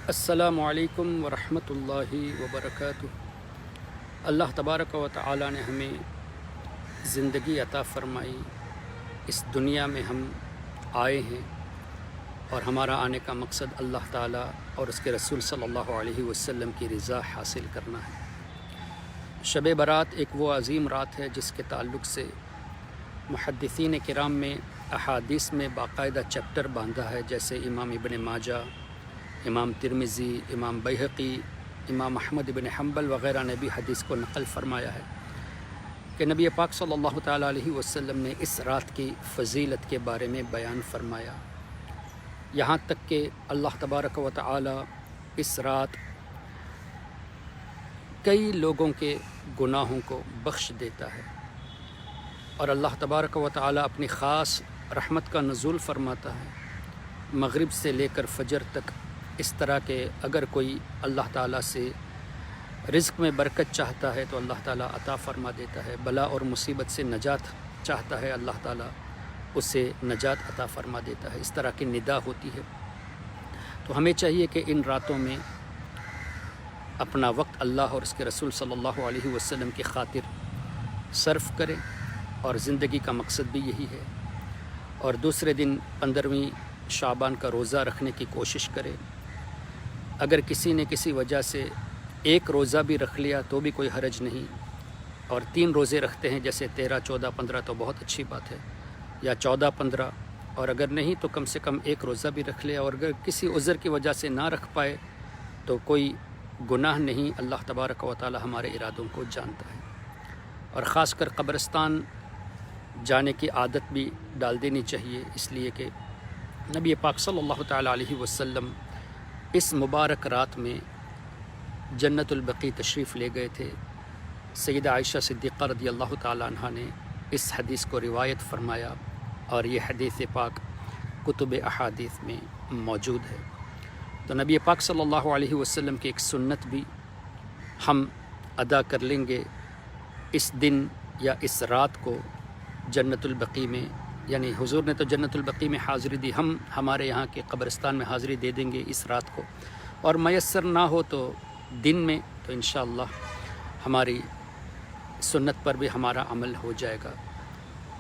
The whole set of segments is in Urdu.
السلام علیکم ورحمۃ اللہ وبرکاتہ۔ اللہ تبارک و تعالی نے ہمیں زندگی عطا فرمائی، اس دنیا میں ہم آئے ہیں اور ہمارا آنے کا مقصد اللہ تعالیٰ اور اس کے رسول صلی اللہ علیہ وسلم کی رضا حاصل کرنا ہے۔ شب برات ایک وہ عظیم رات ہے جس کے تعلق سے محدثین کرام میں احادیث میں باقاعدہ چیپٹر باندھا ہے، جیسے امام ابن ماجہ، امام ترمذی، امام بیہقی، امام احمد بن حنبل وغیرہ نے بھی حدیث کو نقل فرمایا ہے کہ نبی پاک صلی اللہ تعالیٰ علیہ وسلم نے اس رات کی فضیلت کے بارے میں بیان فرمایا، یہاں تک کہ اللہ تبارک و تعالیٰ اس رات کئی لوگوں کے گناہوں کو بخش دیتا ہے، اور اللہ تبارک و تعالیٰ اپنی خاص رحمت کا نزول فرماتا ہے مغرب سے لے کر فجر تک، اس طرح کہ اگر کوئی اللہ تعالیٰ سے رزق میں برکت چاہتا ہے تو اللہ تعالیٰ عطا فرما دیتا ہے، بلا اور مصیبت سے نجات چاہتا ہے اللہ تعالیٰ اسے نجات عطا فرما دیتا ہے، اس طرح کی ندا ہوتی ہے۔ تو ہمیں چاہیے کہ ان راتوں میں اپنا وقت اللہ اور اس کے رسول صلی اللہ علیہ وسلم کی خاطر صرف کریں، اور زندگی کا مقصد بھی یہی ہے۔ اور دوسرے دن 15ویں شعبان کا روزہ رکھنے کی کوشش کریں۔ اگر کسی نے کسی وجہ سے ایک روزہ بھی رکھ لیا تو بھی کوئی حرج نہیں، اور 3 روزے رکھتے ہیں جیسے 13، 14، 15 تو بہت اچھی بات ہے، یا 14، 15، اور اگر نہیں تو کم سے کم ایک روزہ بھی رکھ لے، اور اگر کسی عذر کی وجہ سے نہ رکھ پائے تو کوئی گناہ نہیں، اللہ تبارک و تعالی ہمارے ارادوں کو جانتا ہے۔ اور خاص کر قبرستان جانے کی عادت بھی ڈال دینی چاہیے، اس لیے کہ نبی پاک صلی اللہ تعالیٰ علیہ وسلم اس مبارک رات میں جنت البقیع تشریف لے گئے تھے۔ سیدہ عائشہ صدیقہ رضی اللہ تعالیٰ عنہ نے اس حدیث کو روایت فرمایا، اور یہ حدیث پاک کتب احادیث میں موجود ہے۔ تو نبی پاک صلی اللہ علیہ وسلم کی ایک سنت بھی ہم ادا کر لیں گے اس دن یا اس رات کو جنت البقیع میں، یعنی حضور نے تو جنت البقیع میں حاضری دی، ہم ہمارے یہاں کے قبرستان میں حاضری دے دیں گے اس رات کو، اور میسر نہ ہو تو دن میں، تو انشاءاللہ ہماری سنت پر بھی ہمارا عمل ہو جائے گا۔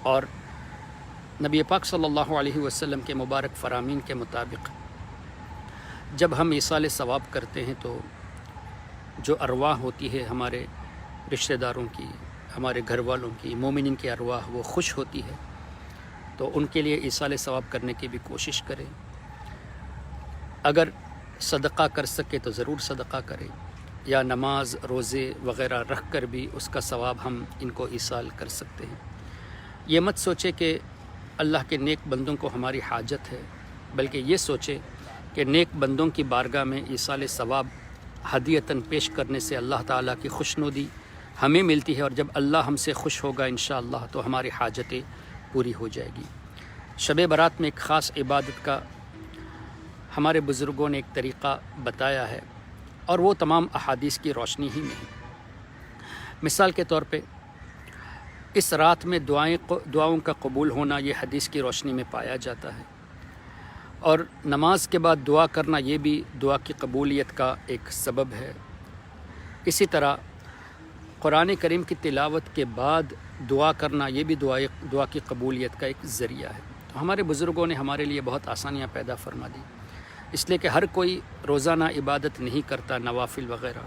اور نبی پاک صلی اللہ علیہ وسلم کے مبارک فرامین کے مطابق جب ہم ایصال ثواب کرتے ہیں تو جو ارواح ہوتی ہے ہمارے رشتہ داروں کی، ہمارے گھر والوں کی، مومنین کی ارواح، وہ خوش ہوتی ہے، تو ان کے لیے ایصال ثواب کرنے کی بھی کوشش کریں۔ اگر صدقہ کر سکے تو ضرور صدقہ کریں، یا نماز، روزے وغیرہ رکھ کر بھی اس کا ثواب ہم ان کو ایصال کر سکتے ہیں۔ یہ مت سوچے کہ اللہ کے نیک بندوں کو ہماری حاجت ہے، بلکہ یہ سوچے کہ نیک بندوں کی بارگاہ میں ایصال ثواب ہدیتاً پیش کرنے سے اللہ تعالیٰ کی خوشنودی ہمیں ملتی ہے، اور جب اللہ ہم سے خوش ہوگا انشاءاللہ تو ہماری حاجتیں پوری ہو جائے گی۔ شب برات میں ایک خاص عبادت کا ہمارے بزرگوں نے ایک طریقہ بتایا ہے، اور وہ تمام احادیث کی روشنی ہی میں ہے۔ مثال کے طور پہ اس رات میں دعاؤں کا قبول ہونا یہ حدیث کی روشنی میں پایا جاتا ہے، اور نماز کے بعد دعا کرنا یہ بھی دعا کی قبولیت کا ایک سبب ہے۔ اسی طرح قرآن کریم کی تلاوت کے بعد دعا کرنا یہ بھی دعا کی قبولیت کا ایک ذریعہ ہے۔ تو ہمارے بزرگوں نے ہمارے لیے بہت آسانیاں پیدا فرما دی، اس لیے کہ ہر کوئی روزانہ عبادت نہیں کرتا، نوافل وغیرہ۔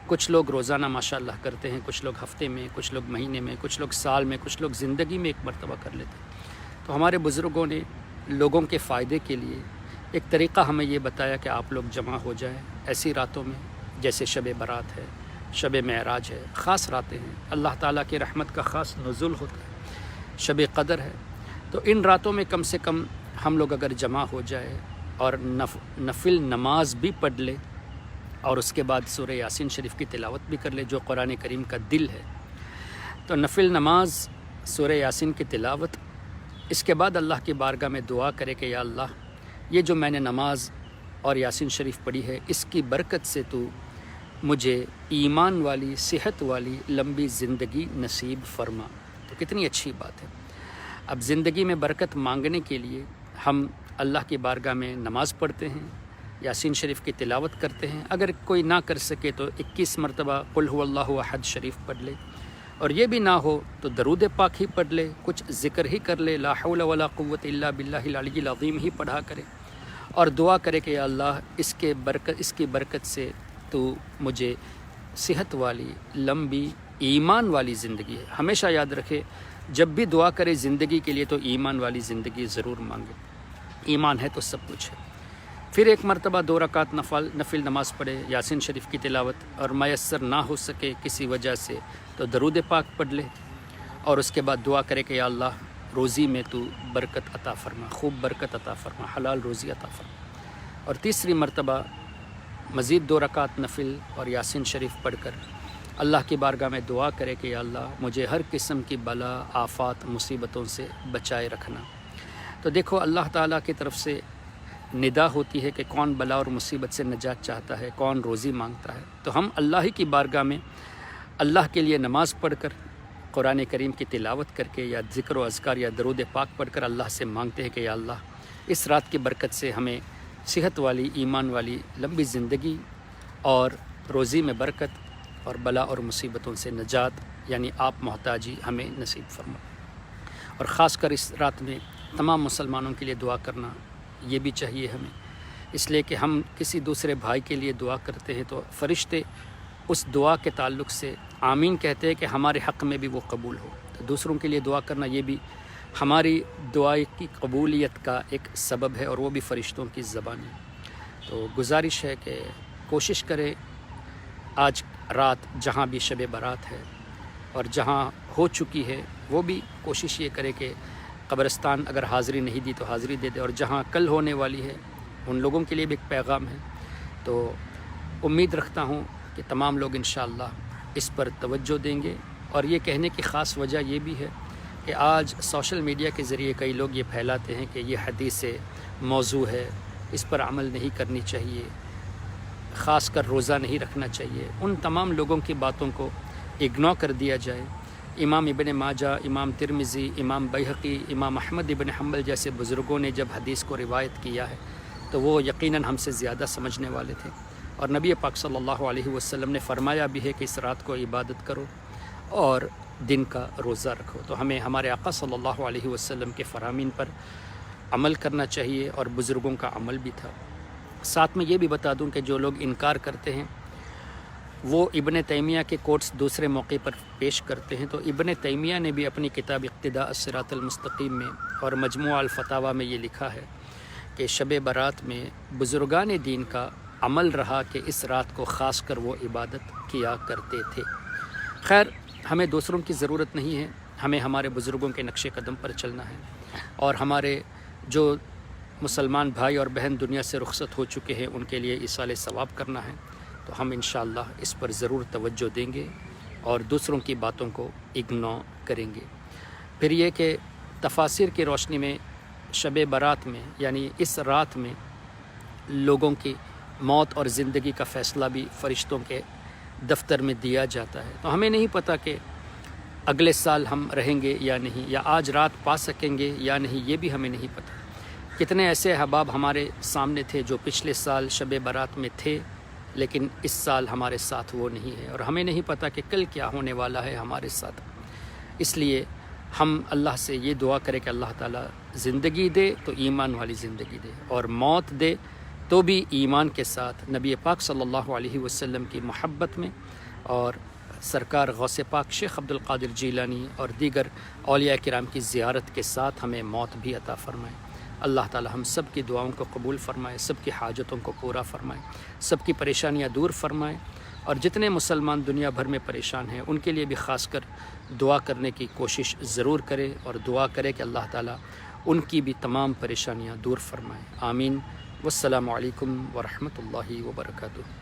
کچھ لوگ روزانہ ماشاءاللہ کرتے ہیں، کچھ لوگ ہفتے میں، کچھ لوگ مہینے میں، کچھ لوگ سال میں، کچھ لوگ زندگی میں ایک مرتبہ کر لیتے ہیں۔ تو ہمارے بزرگوں نے لوگوں کے فائدے کے لیے ایک طریقہ ہمیں یہ بتایا کہ آپ لوگ جمع ہو جائیں ایسی راتوں میں، جیسے شب برات ہے، شب معراج ہے، خاص راتیں ہیں، اللہ تعالیٰ کی رحمت کا خاص نزول ہوتا ہے، شب قدر ہے۔ تو ان راتوں میں کم سے کم ہم لوگ اگر جمع ہو جائے اور نفل نماز بھی پڑھ لے، اور اس کے بعد سورہ یاسین شریف کی تلاوت بھی کر لے جو قرآن کریم کا دل ہے، تو نفل نماز، سورہ یاسین کی تلاوت، اس کے بعد اللہ کی بارگاہ میں دعا کرے کہ یا اللہ، یہ جو میں نے نماز اور یاسین شریف پڑھی ہے، اس کی برکت سے تو مجھے ایمان والی، صحت والی لمبی زندگی نصیب فرما۔ تو کتنی اچھی بات ہے۔ اب زندگی میں برکت مانگنے کے لیے ہم اللہ کی بارگاہ میں نماز پڑھتے ہیں، یاسین شریف کی تلاوت کرتے ہیں۔ اگر کوئی نہ کر سکے تو 21 مرتبہ قل هو اللہ احد شریف پڑھ لے، اور یہ بھی نہ ہو تو درود پاک ہی پڑھ لے، کچھ ذکر ہی کر لے، لا حول ولا قوت الا باللہ العلی العظیم ہی پڑھا کرے، اور دعا کرے کہ یا اللہ اس کی برکت سے تو مجھے صحت والی، لمبی، ایمان والی زندگی ہے۔ ہمیشہ یاد رکھے جب بھی دعا کرے زندگی کے لیے تو ایمان والی زندگی ضرور مانگے، ایمان ہے تو سب کچھ ہے۔ پھر ایک مرتبہ 2 رکعت نفل نماز پڑھے، یاسین شریف کی تلاوت، اور میسر نہ ہو سکے کسی وجہ سے تو درود پاک پڑھ لے، اور اس کے بعد دعا کرے کہ یا اللہ روزی میں تو برکت عطا فرما، خوب برکت عطا فرما، حلال روزی عطا فرما۔ اور تیسری مرتبہ مزید 2 رکعت نفل اور یاسین شریف پڑھ کر اللہ کی بارگاہ میں دعا کرے کہ یا اللہ مجھے ہر قسم کی بلا، آفات، مصیبتوں سے بچائے رکھنا۔ تو دیکھو اللہ تعالیٰ کی طرف سے ندا ہوتی ہے کہ کون بلا اور مصیبت سے نجات چاہتا ہے، کون روزی مانگتا ہے، تو ہم اللہ ہی کی بارگاہ میں اللہ کے لیے نماز پڑھ کر، قرآن کریم کی تلاوت کر کے، یا ذکر و اذکار یا درود پاک پڑھ کر اللہ سے مانگتے ہیں کہ یا اللہ اس رات کی برکت سے ہمیں صحت والی، ایمان والی لمبی زندگی اور روزی میں برکت اور بلا اور مصیبتوں سے نجات، یعنی آپ محتاجی ہمیں نصیب فرما۔ اور خاص کر اس رات میں تمام مسلمانوں کے لیے دعا کرنا یہ بھی چاہیے ہمیں، اس لیے کہ ہم کسی دوسرے بھائی کے لیے دعا کرتے ہیں تو فرشتے اس دعا کے تعلق سے آمین کہتے ہیں کہ ہمارے حق میں بھی وہ قبول ہو۔ تو دوسروں کے لیے دعا کرنا یہ بھی ہماری دعائیں کی قبولیت کا ایک سبب ہے، اور وہ بھی فرشتوں کی زبان ہے۔ تو گزارش ہے کہ کوشش کرے آج رات جہاں بھی شب برات ہے اور جہاں ہو چکی ہے وہ بھی کوشش یہ کرے کہ قبرستان اگر حاضری نہیں دی تو حاضری دے دے، اور جہاں کل ہونے والی ہے ان لوگوں کے لیے بھی ایک پیغام ہے۔ تو امید رکھتا ہوں کہ تمام لوگ انشاءاللہ اس پر توجہ دیں گے، اور یہ کہنے کی خاص وجہ یہ بھی ہے کہ آج سوشل میڈیا کے ذریعے کئی لوگ یہ پھیلاتے ہیں کہ یہ حدیث موضوع ہے، اس پر عمل نہیں کرنی چاہیے، خاص کر روزہ نہیں رکھنا چاہیے۔ ان تمام لوگوں کی باتوں کو اگنور کر دیا جائے۔ امام ابن ماجہ، امام ترمذی، امام بیہقی، امام احمد ابن حنبل جیسے بزرگوں نے جب حدیث کو روایت کیا ہے تو وہ یقیناً ہم سے زیادہ سمجھنے والے تھے، اور نبی پاک صلی اللہ علیہ وسلم نے فرمایا بھی ہے کہ اس رات کو عبادت کرو اور دن کا روزہ رکھو۔ تو ہمیں ہمارے آقا صلی اللہ علیہ وسلم کے فرامین پر عمل کرنا چاہیے، اور بزرگوں کا عمل بھی تھا۔ ساتھ میں یہ بھی بتا دوں کہ جو لوگ انکار کرتے ہیں وہ ابن تیمیہ کے کوٹس دوسرے موقع پر پیش کرتے ہیں۔ تو ابن تیمیہ نے بھی اپنی کتاب اقتداء الصراط المستقیم میں اور مجموعہ الفتاویٰ میں یہ لکھا ہے کہ شب برات میں بزرگان دین کا عمل رہا کہ اس رات کو خاص کر وہ عبادت کیا کرتے تھے۔ خیر، ہمیں دوسروں کی ضرورت نہیں ہے، ہمیں ہمارے بزرگوں کے نقش قدم پر چلنا ہے، اور ہمارے جو مسلمان بھائی اور بہن دنیا سے رخصت ہو چکے ہیں ان کے لیے ایصال ثواب کرنا ہے۔ تو ہم انشاءاللہ اس پر ضرور توجہ دیں گے اور دوسروں کی باتوں کو اگنور کریں گے۔ پھر یہ کہ تفاسیر کی روشنی میں شب برات میں، یعنی اس رات میں لوگوں کی موت اور زندگی کا فیصلہ بھی فرشتوں کے دفتر میں دیا جاتا ہے۔ تو ہمیں نہیں پتہ کہ اگلے سال ہم رہیں گے یا نہیں، یا آج رات پا سکیں گے یا نہیں، یہ بھی ہمیں نہیں پتہ۔ کتنے ایسے احباب ہمارے سامنے تھے جو پچھلے سال شب برات میں تھے، لیکن اس سال ہمارے ساتھ وہ نہیں ہے، اور ہمیں نہیں پتہ کہ کل کیا ہونے والا ہے ہمارے ساتھ۔ اس لیے ہم اللہ سے یہ دعا کریں کہ اللہ تعالیٰ زندگی دے تو ایمان والی زندگی دے، اور موت دے تو بھی ایمان کے ساتھ، نبی پاک صلی اللہ علیہ وسلم کی محبت میں، اور سرکار غوث پاک شیخ عبد القادر جیلانی اور دیگر اولیاء کرام کی زیارت کے ساتھ ہمیں موت بھی عطا فرمائے۔ اللہ تعالی ہم سب کی دعاؤں کو قبول فرمائے، سب کی حاجتوں کو پورا فرمائے، سب کی پریشانیاں دور فرمائے، اور جتنے مسلمان دنیا بھر میں پریشان ہیں ان کے لیے بھی خاص کر دعا کرنے کی کوشش ضرور کرے، اور دعا کرے کہ اللہ تعالی ان کی بھی تمام پریشانیاں دور فرمائے۔ آمین۔ والسلام علیکم ورحمۃ اللہ وبرکاتہ۔